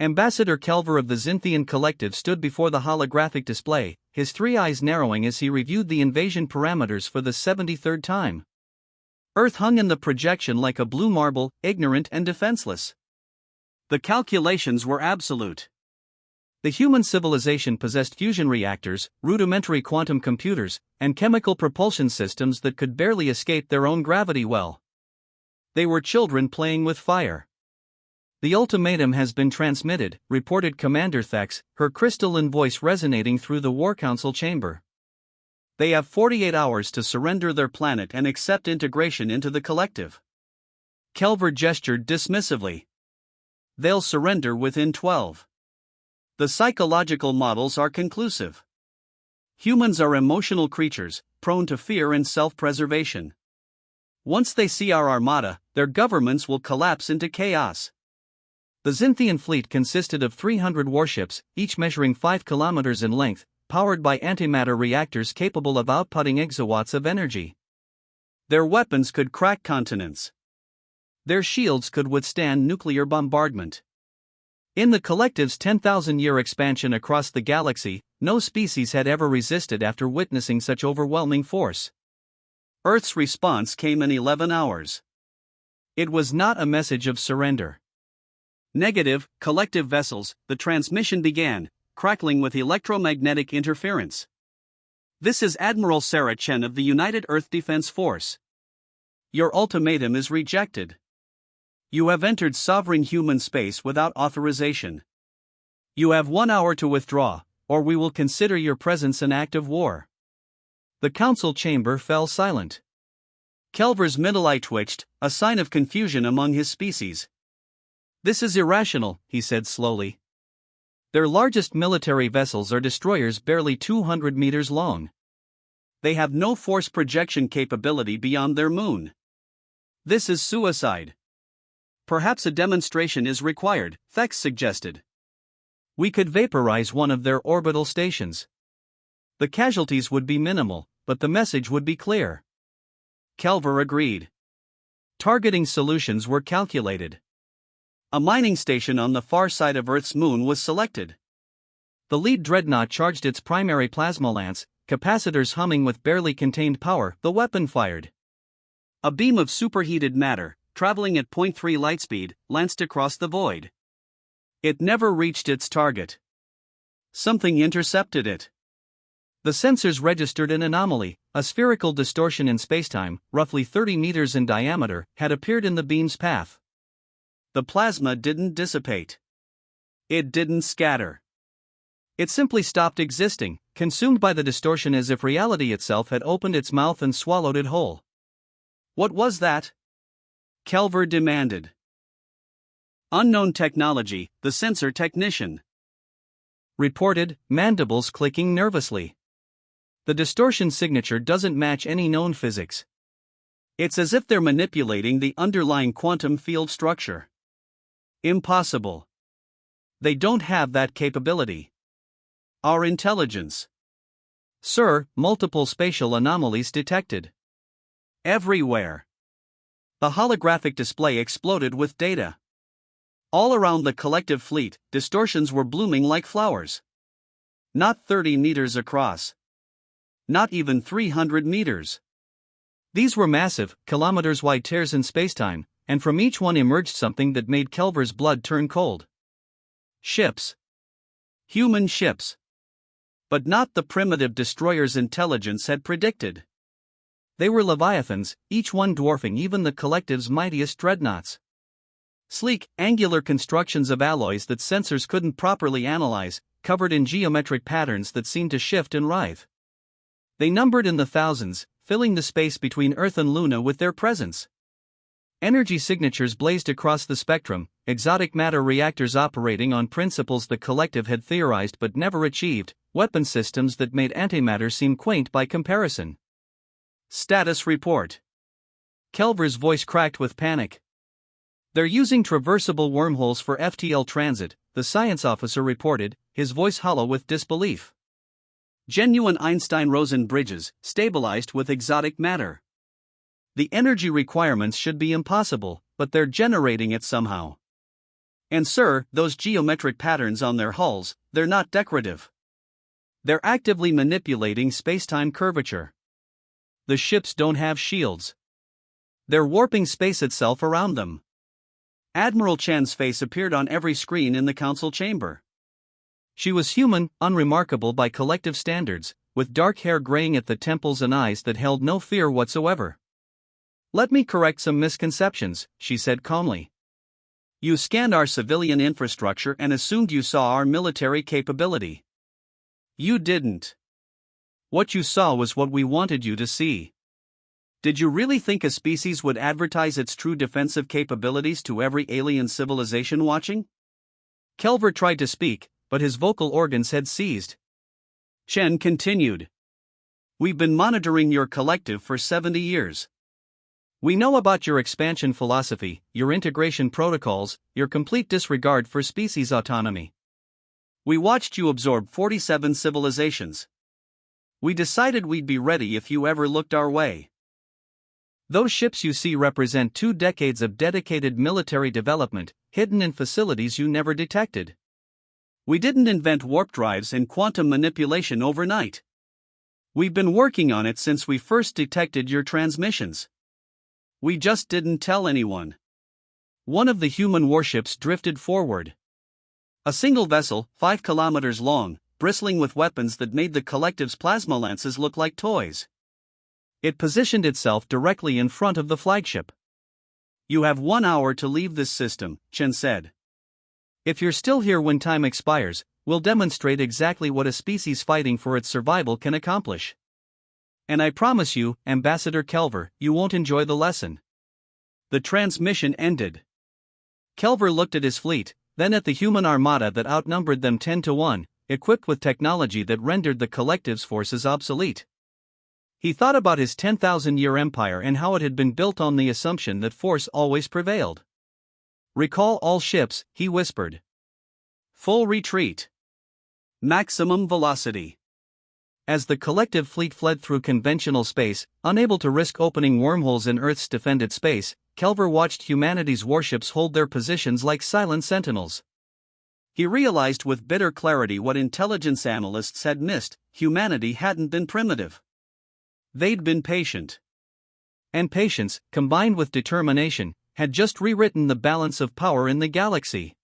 Ambassador Kelver of the Zenthian Collective stood before the holographic display, his three eyes narrowing as he reviewed the invasion parameters for the 73rd time. Earth hung in the projection like a blue marble, ignorant and defenseless. The calculations were absolute. The human civilization possessed fusion reactors, rudimentary quantum computers, and chemical propulsion systems that could barely escape their own gravity well. They were children playing with fire. "The ultimatum has been transmitted," reported Commander Thex, her crystalline voice resonating through the War Council chamber. "They have 48 hours to surrender their planet and accept integration into the collective." Kelver gestured dismissively. "They'll surrender within 12. The psychological models are conclusive. Humans are emotional creatures, prone to fear and self-preservation. Once they see our armada, their governments will collapse into chaos." The Zenthian fleet consisted of 300 warships, each measuring 5 kilometers in length, powered by antimatter reactors capable of outputting exawatts of energy. Their weapons could crack continents. Their shields could withstand nuclear bombardment. In the Collective's 10,000-year expansion across the galaxy, no species had ever resisted after witnessing such overwhelming force. Earth's response came in 11 hours. It was not a message of surrender. "Negative, Collective vessels," the transmission began, crackling with electromagnetic interference. "This is Admiral Sarah Chen of the United Earth Defense Force. Your ultimatum is rejected. You have entered sovereign human space without authorization. You have 1 hour to withdraw, or we will consider your presence an act of war." The council chamber fell silent. Kelver's middle eye twitched, a sign of confusion among his species. "This is irrational," he said slowly. "Their largest military vessels are destroyers barely 200 meters long. They have no force projection capability beyond their moon. This is suicide." "Perhaps a demonstration is required," Thex suggested. "We could vaporize one of their orbital stations. The casualties would be minimal, but the message would be clear." Kelver agreed. Targeting solutions were calculated. A mining station on the far side of Earth's moon was selected. The lead dreadnought charged its primary plasma lance, capacitors humming with barely contained power. The weapon fired. A beam of superheated matter, traveling at 0.3 lightspeed, lanced across the void. It never reached its target. Something intercepted it. The sensors registered an anomaly. A spherical distortion in spacetime, roughly 30 meters in diameter, had appeared in the beam's path. The plasma didn't dissipate. It didn't scatter. It simply stopped existing, consumed by the distortion as if reality itself had opened its mouth and swallowed it whole. "What was that?" Kelver demanded. "Unknown technology," the sensor technician reported, mandibles clicking nervously. "The distortion signature doesn't match any known physics. It's as if they're manipulating the underlying quantum field structure. Impossible. They don't have that capability." "Our intelligence." "Sir, multiple spatial anomalies detected. Everywhere." The holographic display exploded with data. All around the collective fleet, distortions were blooming like flowers. Not 30 meters across. Not even 300 meters. These were massive, kilometers-wide tears in spacetime, and from each one emerged something that made Kelver's blood turn cold. Ships. Human ships. But not the primitive destroyers intelligence had predicted. They were leviathans, each one dwarfing even the collective's mightiest dreadnoughts. Sleek, angular constructions of alloys that sensors couldn't properly analyze, covered in geometric patterns that seemed to shift and writhe. They numbered in the thousands, filling the space between Earth and Luna with their presence. Energy signatures blazed across the spectrum, exotic matter reactors operating on principles the collective had theorized but never achieved, weapon systems that made antimatter seem quaint by comparison. "Status report." Kelver's voice cracked with panic. "They're using traversable wormholes for FTL transit," the science officer reported, his voice hollow with disbelief. "Genuine Einstein-Rosen bridges, stabilized with exotic matter. The energy requirements should be impossible, but they're generating it somehow. And sir, those geometric patterns on their hulls, they're not decorative. They're actively manipulating space-time curvature. The ships don't have shields. They're warping space itself around them. Admiral Chen's face appeared on every screen in the council chamber. She was human, unremarkable by collective standards, with dark hair graying at the temples and eyes that held no fear whatsoever. Let me correct some misconceptions, she said calmly. You scanned our civilian infrastructure and assumed you saw our military capability. You didn't. What you saw was what we wanted you to see. Did you really think a species would advertise its true defensive capabilities to every alien civilization watching? Kelver tried to speak, but his vocal organs had seized. Chen continued. We've been monitoring your collective for 70 years. We know about your expansion philosophy, your integration protocols, your complete disregard for species autonomy. We watched you absorb 47 civilizations. We decided we'd be ready if you ever looked our way. Those ships you see represent 2 decades of dedicated military development, hidden in facilities you never detected. We didn't invent warp drives and quantum manipulation overnight. We've been working on it since we first detected your transmissions. We just didn't tell anyone. One of the human warships drifted forward. A single vessel, 5 kilometers long, bristling with weapons that made the collective's plasma lances look like toys. It positioned itself directly in front of the flagship. You have 1 hour to leave this system, Chen said. If you're still here when time expires, we'll demonstrate exactly what a species fighting for its survival can accomplish. And I promise you, Ambassador Kelver, you won't enjoy the lesson. The transmission ended. Kelver looked at his fleet, then at the human armada that outnumbered them 10-1, equipped with technology that rendered the collective's forces obsolete. He thought about his 10,000-year empire and how it had been built on the assumption that force always prevailed. Recall all ships, he whispered. Full retreat. Maximum velocity. As the collective fleet fled through conventional space, unable to risk opening wormholes in Earth's defended space, Kelver watched humanity's warships hold their positions like silent sentinels. He realized with bitter clarity what intelligence analysts had missed: humanity hadn't been primitive. They'd been patient. And patience, combined with determination, had just rewritten the balance of power in the galaxy.